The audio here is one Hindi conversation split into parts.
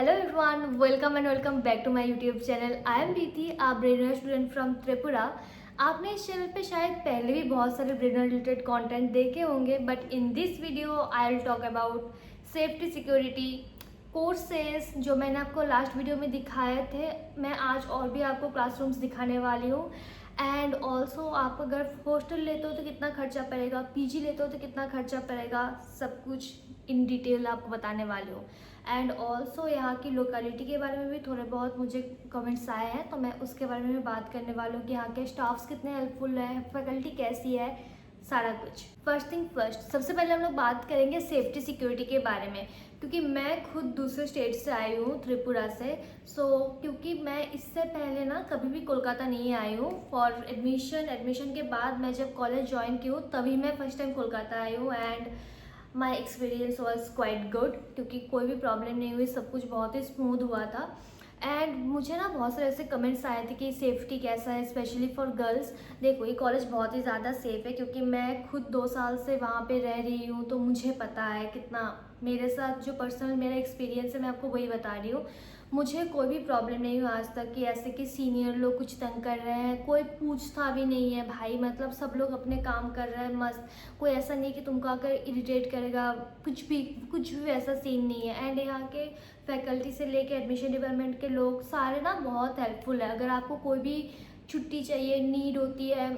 Hello everyone, welcome and welcome back to my YouTube channel. I am Preeti, a brainer student from Tripura. आपने इस चैनल पे शायद पहले भी बहुत सारे ब्रेनर रिलेटेड कंटेंट देखे होंगे, but in this video I will talk about safety security courses जो मैंने आपको लास्ट वीडियो में दिखाए थे। मैं आज और भी आपको क्लासरूम्स दिखाने वाली हूँ। एंड ऑल्सो आप अगर हॉस्टल लेते हो तो कितना खर्चा पड़ेगा, पीजी लेते हो तो कितना खर्चा पड़ेगा, सब कुछ इन डिटेल आपको बताने वाली हूँ। एंड ऑल्सो यहाँ की लोकेलिटी के बारे में भी थोड़े बहुत मुझे कमेंट्स आए हैं, तो मैं उसके बारे में भी बात करने वाली हूँ कि यहाँ के स्टाफ्स कितने हेल्पफुल हैं, फैकल्टी कैसी है, सारा कुछ। फर्स्ट थिंग फर्स्ट, सबसे पहले हम लोग बात करेंगे सेफ्टी सिक्योरिटी के बारे में, क्योंकि मैं खुद दूसरे स्टेट से आई हूँ, त्रिपुरा से। क्योंकि मैं इससे पहले ना कभी भी कोलकाता नहीं आई हूँ फॉर एडमिशन के बाद मैं जब कॉलेज ज्वाइन की हूँ तभी मैं फर्स्ट टाइम कोलकाता आई हूँ। And my experience was quite good, क्योंकि कोई भी प्रॉब्लम नहीं हुई, सब कुछ बहुत ही स्मूथ हुआ था। एंड मुझे ना बहुत सारे ऐसे कमेंट्स आए थे कि सेफ्टी कैसा है, स्पेशली फॉर गर्ल्स। देखो, ये कॉलेज बहुत ही ज़्यादा सेफ़ है, क्योंकि मैं खुद 2 साल से वहाँ पे रह रही हूँ, तो मुझे पता है कितना मेरे साथ जो पर्सनल मेरा एक्सपीरियंस है मैं आपको वही बता रही हूँ। मुझे कोई भी प्रॉब्लम नहीं हुआ आज तक कि ऐसे कि सीनियर लोग कुछ तंग कर रहे हैं, कोई पूछता भी नहीं है भाई, मतलब सब लोग अपने काम कर रहे हैं मस्त। कोई ऐसा नहीं कि तुमको आकर इरिटेट करेगा, कुछ भी ऐसा सीन नहीं है। एंड यहाँ के फैकल्टी से लेके एडमिशन डिपार्टमेंट के लोग सारे ना बहुत हेल्पफुल है। अगर आपको कोई भी छुट्टी चाहिए, नीड होती है,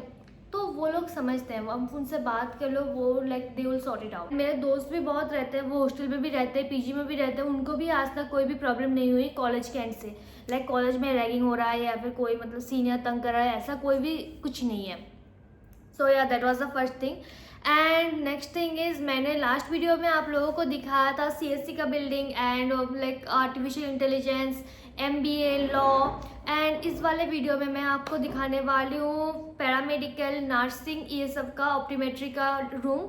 तो वो लोग समझते हैं, हम उनसे बात कर लो, वो like they will sort it out. मेरे दोस्त भी बहुत रहते हैं, वो हॉस्टल में भी रहते हैं, पीजी में भी रहते हैं, उनको भी आज तक कोई भी प्रॉब्लम नहीं हुई कॉलेज के एंड से। लाइक कॉलेज में रैगिंग हो रहा है या फिर कोई मतलब सीनियर तंग कर रहा है, ऐसा कोई भी कुछ नहीं है। सो या that was the first thing. And next thing is, मैंने लास्ट वीडियो में आप लोगों को दिखाया था सीएससी का building and like artificial intelligence, MBA, law. And इस वाले वीडियो में मैं आपको दिखाने वाली हूँ पैरामेडिकल, नर्सिंग, ये सब का ऑप्टोमेट्री का रूम।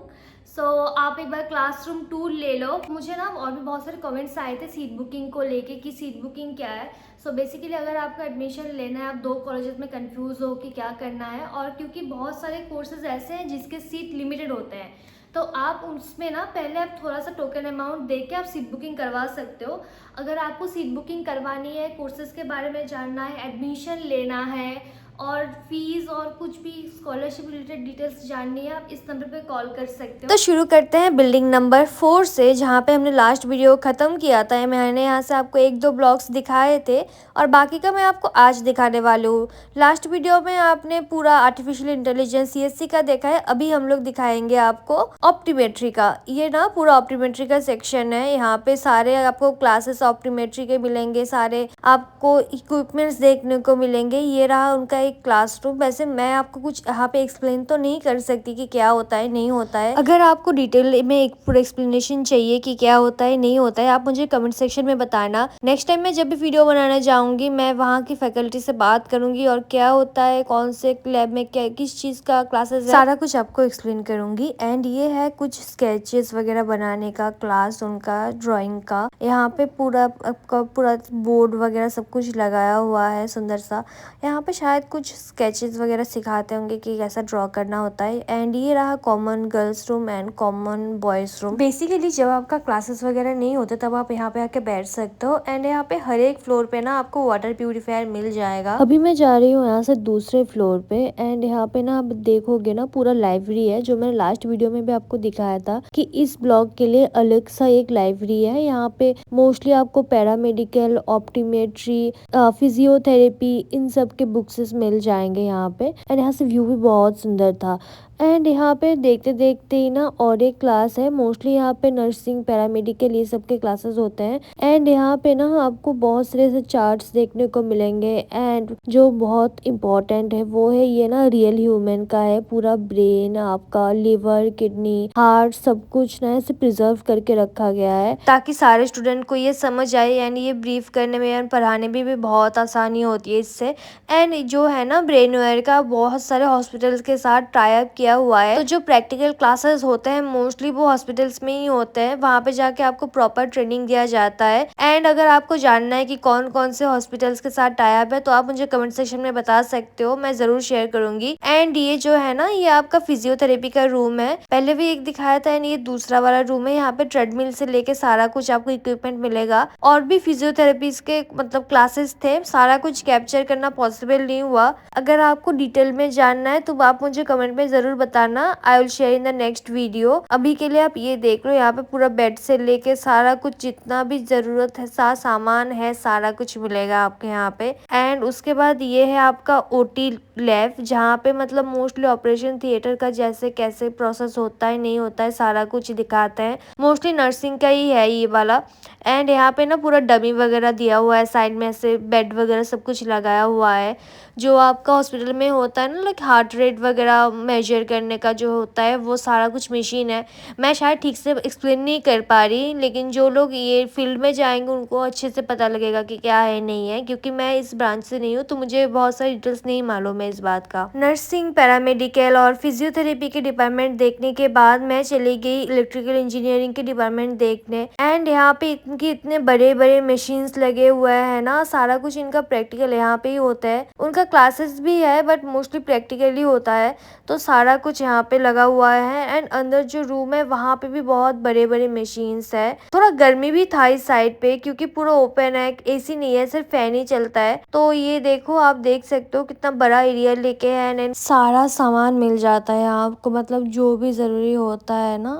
आप एक बार क्लासरूम टूर ले लो। मुझे ना और भी बहुत सारे कमेंट्स आए थे सीट बुकिंग को लेके कि सीट बुकिंग क्या है। बेसिकली अगर आपका एडमिशन लेना है, आप 2 कॉलेजेस में कंफ्यूज हो कि क्या करना है, और क्योंकि बहुत सारे कोर्सेज ऐसे हैं जिसके सीट लिमिटेड होते हैं, तो आप उसमें ना पहले आप थोड़ा सा टोकन अमाउंट दे के आप सीट बुकिंग करवा सकते हो। अगर आपको सीट बुकिंग करवानी है, कोर्सेज के बारे में जानना है, एडमिशन लेना है और फीस और कुछ भी स्कॉलरशिप रिलेटेड डिटेल्स जाननी है, आप इस नंबर पे कॉल कर सकते हो। तो शुरू करते हैं बिल्डिंग नंबर 4 से, जहाँ पे हमने लास्ट वीडियो ख़त्म किया था। मैंने यहाँ से आपको 1-2 ब्लॉक्स दिखाए थे और बाकी का मैं आपको आज दिखाने वाली हूँ। लास्ट वीडियो में आपने पूरा आर्टिफिशियल इंटेलिजेंस सीएससी का देखा है, अभी हम लोग दिखाएंगे आपको ऑप्टोमेट्री का। ये ना पूरा ऑप्टोमेट्री का सेक्शन है, यहाँ पे सारे आपको क्लासेस ऑप्टोमेट्री के मिलेंगे, सारे आपको इक्विपमेंट्स देखने को मिलेंगे। ये रहा उनका एक क्लासरूम। वैसे मैं आपको कुछ यहाँ पे एक्सप्लेन तो नहीं कर सकती कि क्या होता है नहीं होता है। अगर आपको डिटेल में एक पूरा एक्सप्लेनेशन चाहिए कि क्या होता है नहीं होता है, आप मुझे कमेंट सेक्शन में बताना। नेक्स्ट टाइम मैं जब भी वीडियो बनाने जाऊंगी, मैं वहाँ की फैकल्टी से बात करूंगी और क्या होता है, कौन से लैब में क्या किस चीज का क्लासेस है, सारा कुछ आपको एक्सप्लेन करूंगी। एंड ये है कुछ स्केचेस वगैरह बनाने का क्लास, उनका ड्रॉइंग का। यहाँ पे पूरा आपका पूरा बोर्ड वगैरह सब कुछ लगाया हुआ है सुंदर सा। यहाँ पे शायद कुछ स्केचेस वगैरह सिखाते होंगे कि कैसा ड्रॉ करना होता है। एंड ये रहा common girls room and common boys room. Basically जब आपका क्लासेस वगैरह नहीं होते तब आप यहाँ पे आके बैठ सकते हो। एंड यहाँ पे हर एक फ्लोर पे ना आपको वाटर प्यूरिफायर मिल जाएगा। अभी मैं जा रही हूँ यहाँ से दूसरे फ्लोर पे। एंड यहाँ पे ना आप देखोगे ना पूरा लाइब्रेरी है, जो मैंने लास्ट वीडियो में भी आपको दिखाया था कि इस ब्लॉक के लिए अलग सा एक लाइब्रेरी है। यहाँ पे मोस्टली आपको पैरामेडिकल, ऑप्टोमेट्री, फिजियोथेरेपी, इन सब के बुक्सेस मिल जाएंगे यहाँ पे। एंड यहाँ से व्यू भी बहुत सुंदर था। एंड यहाँ पे देखते देखते ही ना और एक क्लास है, मोस्टली यहाँ पे नर्सिंग, पैरामेडिकल, ये सब के क्लासेस होते हैं। एंड यहाँ पे ना आपको बहुत सारे ऐसे चार्ट्स देखने को मिलेंगे। एंड जो बहुत इम्पोर्टेंट है वो है ये ना रियल ह्यूमन का है, पूरा ब्रेन, आपका लिवर, किडनी, हार्ट, सब कुछ ना ऐसे प्रिजर्व करके रखा गया है ताकि सारे स्टूडेंट को ये समझ आए। एंड ये ब्रीफ करने में एंड पढ़ाने में भी बहुत आसानी होती है इससे। एंड जो है ना ब्रेनवेयर का बहुत सारे हॉस्पिटल्स के साथ टाई अप किया दिया हुआ है। तो जो प्रैक्टिकल क्लासेस होते हैं मोस्टली वो हॉस्पिटल्स में ही होते हैं, वहाँ पे जाके आपको प्रॉपर ट्रेनिंग दिया जाता है। एंड अगर आपको जानना है कि कौन कौन से हॉस्पिटल्स के साथ टाई अप है तो आप मुझे कमेंट सेक्शन में बता सकते हो, मैं जरूर शेयर करूंगी। एंड ये जो है ना, ये आपका फिजियोथेरेपी का रूम है, पहले भी एक दिखाया था एंड ये दूसरा वाला रूम है। यहाँ पे ट्रेडमिल से लेके सारा कुछ आपको इक्विपमेंट मिलेगा, और भी फिजियोथेरेपी के मतलब क्लासेस थे, सारा कुछ कैप्चर करना पॉसिबल नहीं हुआ। अगर आपको डिटेल में जानना है तो आप मुझे कमेंट में जरूर बताना, I will share in the next video. अभी के लिए आप ये देख लो, यहाँ पे पूरा बेड से लेके सारा कुछ जितना भी जरूरत है सामान है सारा कुछ मिलेगा आपके यहाँ पे। एंड उसके बाद ये है आपका ओटी लैब, जहाँ पे मतलब मोस्टली ऑपरेशन थिएटर का जैसे कैसे प्रोसेस होता है नहीं होता है सारा कुछ दिखाते हैं, मोस्टली नर्सिंग का ही है ये वाला। एंड यहाँ पे ना पूरा डमी वगैरह दिया हुआ है, साइड में ऐसे बेड वगैरह सब कुछ लगाया हुआ है, जो आपका हॉस्पिटल में होता है ना, लाइक हार्ट रेट वगैरह मेजर करने का जो होता है वो सारा कुछ मशीन है। मैं शायद ठीक से एक्सप्लेन नहीं कर पा रही, लेकिन जो लोग ये फील्ड में जाएंगे उनको अच्छे से पता लगेगा कि क्या है नहीं है, क्योंकि मैं इस ब्रांच से नहीं हूँ तो मुझे बहुत सारी डिटेल्स नहीं मालूम है इस बात का। नर्सिंग, पैरामेडिकल और फिजियोथेरेपी के डिपार्टमेंट देखने के बाद मैं चली गई इलेक्ट्रिकल इंजीनियरिंग के डिपार्टमेंट देखने। एंड यहाँ पे इतने बड़े बड़े मशीन्स लगे हुए हैं ना, सारा कुछ इनका प्रैक्टिकल यहाँ पे ही होता है। उनका क्लासेस भी है बट मोस्टली प्रैक्टिकली होता है, तो सारा कुछ यहाँ पे लगा हुआ है। एंड अंदर जो रूम है वहाँ पे भी बहुत बड़े बड़े मशीन्स है। थोड़ा गर्मी भी था इस साइड पे क्योंकि पूरा ओपन है, एसी नहीं है, सिर्फ फैन ही चलता है। तो ये देखो, आप देख सकते हो कितना बड़ा एरिया लेके है, एंड सारा सामान मिल जाता है आपको, मतलब जो भी जरूरी होता है ना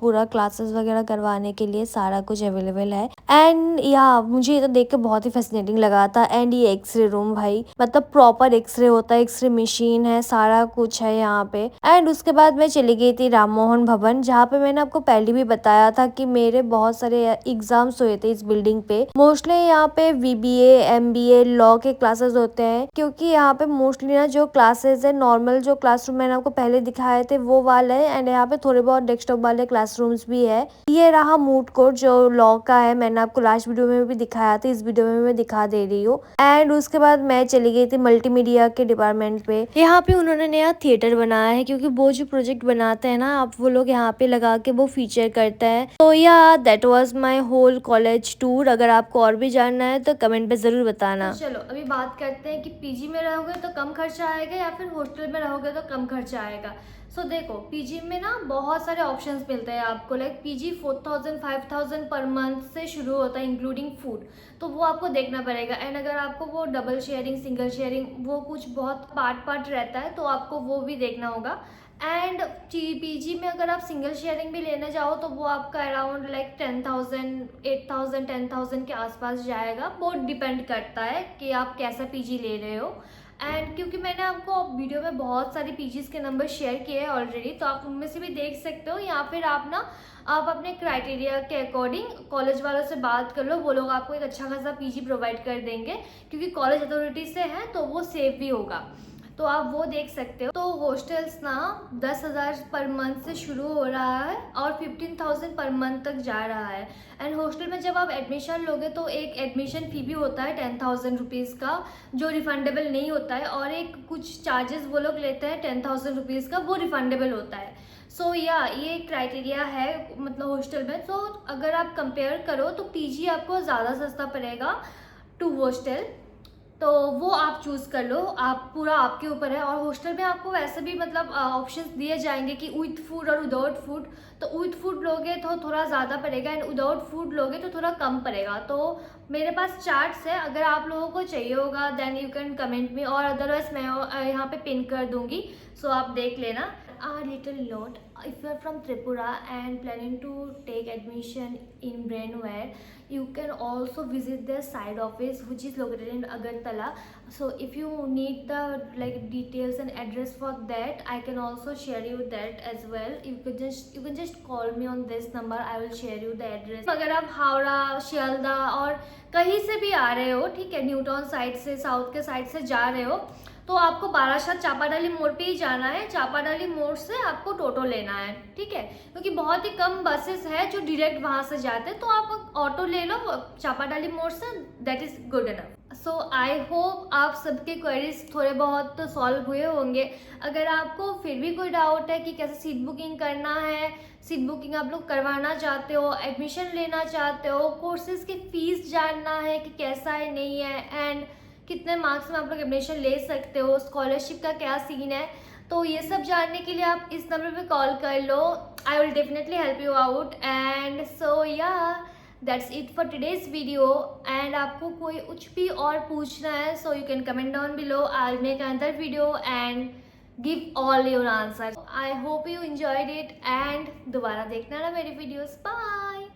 पूरा क्लासेस वगैरह करवाने के लिए सारा कुछ अवेलेबल है। एंड या मुझे ये तो देख के बहुत ही फैसिनेटिंग लगा था। एंड ये एक्सरे रूम भाई, मतलब प्रॉपर एक्सरे होता है, एक्सरे मशीन है, सारा कुछ है यहाँ पे। एंड उसके बाद मैं चली गई थी राम मोहन भवन, जहाँ पे मैंने आपको पहले भी बताया था कि मेरे बहुत सारे एग्जाम्स हुए थे इस बिल्डिंग पे। मोस्टली यहाँ पे VBA, MBA, लॉ के क्लासेस होते हैं, क्योंकि यहाँ पे मोस्टली ना जो क्लासेस है नॉर्मल जो क्लासरूम मैंने आपको पहले दिखाए थे वो वाले है, एंड यहाँ पे थोड़े बहुत डेस्कटॉप वाले क्लासरूम्स भी है। ये रहा मूड कोर्ट जो लॉ का है, मैंने आपको लास्ट वीडियो में भी दिखाया था, इस वीडियो में मैं दिखा दे रही हूँ। एंड उसके बाद मैं चली गई थी मल्टीमीडिया के डिपार्टमेंट पे। यहाँ पे उन्होंने नया थिएटर बनाया है, क्योंकि वो जो प्रोजेक्ट बनाते हैं ना आप, वो लोग यहाँ पे लगा के वो फीचर करते हैं। तो या that was my whole college tour. अगर आपको और भी जानना है तो कमेंट पे जरूर बताना। तो चलो अभी बात करते हैं कि पीजी में रहोगे तो कम खर्चा आएगा या फिर हॉस्टल में रहोगे तो कम खर्चा आएगा। सो देखो, पीजी में ना बहुत सारे ऑप्शंस मिलते हैं आपको, लाइक पीजी 4000 5000 पर मंथ से शुरू होता है इंक्लूडिंग फूड, तो वो आपको देखना पड़ेगा। एंड अगर आपको वो डबल शेयरिंग, सिंगल शेयरिंग, वो कुछ बहुत पार्ट रहता है तो आपको वो भी देखना होगा। एंड पीजी में अगर आप सिंगल शेयरिंग भी लेने जाओ तो वो आपका अराउंड लाइक 10,000 8,000 10,000 के आसपास जाएगा। बहुत डिपेंड करता है कि आप कैसा पीजी ले रहे हो। एंड क्योंकि मैंने आपको वीडियो में बहुत सारी पीजीज के नंबर शेयर किए हैं ऑलरेडी, तो आप उनमें से भी देख सकते हो, या फिर आप अपने क्राइटेरिया के अकॉर्डिंग कॉलेज वालों से बात कर लो, वो लोग आपको एक अच्छा खासा पीजी प्रोवाइड कर देंगे, क्योंकि कॉलेज अथॉरिटी से है तो वो सेफ भी होगा, तो आप वो देख सकते हो। तो हॉस्टल्स ना 10,000 पर मंथ से शुरू हो रहा है और 15,000 पर मंथ तक जा रहा है। एंड हॉस्टल में जब आप एडमिशन लोगे तो एक एडमिशन फ़ी भी होता है 10,000 रुपीज़ का, जो रिफंडेबल नहीं होता है, और एक कुछ चार्जेस वो लोग लेते हैं 10,000 रुपीज़ का, वो रिफंडेबल होता है। सो ये क्राइटेरिया है मतलब हॉस्टल में। तो अगर आप कंपेयर करो तो पीजी आपको ज़्यादा सस्ता पड़ेगा टू हॉस्टल, तो वो आप चूज़ कर लो, आप पूरा आपके ऊपर है। और हॉस्टल में आपको वैसे भी मतलब ऑप्शंस दिए जाएंगे कि विथ फूड और विदाउट फूड, तो विथ फूड लोगे तो थोड़ा ज़्यादा पड़ेगा एंड विदाउट फूड लोगे तो थोड़ा कम पड़ेगा। तो मेरे पास चार्ट्स है, अगर आप लोगों को चाहिए होगा then you can comment me, और अदरवाइज मैं यहाँ पे पिन कर दूँगी, सो आप देख लेना। A little note: if you are from Tripura and planning to take admission in Brainware, you can also visit their side office which is located in Agartala. So if you need the like details and address for that, I can also share you that as well. You can just call me on this number, I will share you the address. अगर आप हावड़ा, शियालदा और कहीं से भी आ रहे हो, ठीक है, न्यू टाउन साइड से, साउथ के साइड से जा रहे हो, तो आपको बारासात चापाडाली मोड़ पे ही जाना है। चापाडाली मोड़ से आपको टोटो लेना है, ठीक है, क्योंकि बहुत ही कम बसेस है जो डायरेक्ट वहाँ से जाते हैं, तो आप ऑटो ले लो चापाडाली मोड़ से, that is good enough. So I hope आप सबके क्वेरीज थोड़े बहुत तो सॉल्व हुए होंगे। अगर आपको फिर भी कोई डाउट है कि कैसे सीट बुकिंग करना है, सीट बुकिंग आप लोग करवाना चाहते हो, एडमिशन लेना चाहते हो, कोर्सेज की फीस जानना है कि कैसा है नहीं है, एंड कितने मार्क्स में आप लोग एडमिशन ले सकते हो, स्कॉलरशिप का क्या सीन है, तो ये सब जानने के लिए आप इस नंबर पे कॉल कर लो। I will definitely help you out. And so yeah that's it for today's video. And आपको कोई कुछ भी और पूछना है so you can comment down below, I make another video and give all your answer. I hope you enjoyed it and दोबारा देखना ना मेरी वीडियोस। बाय।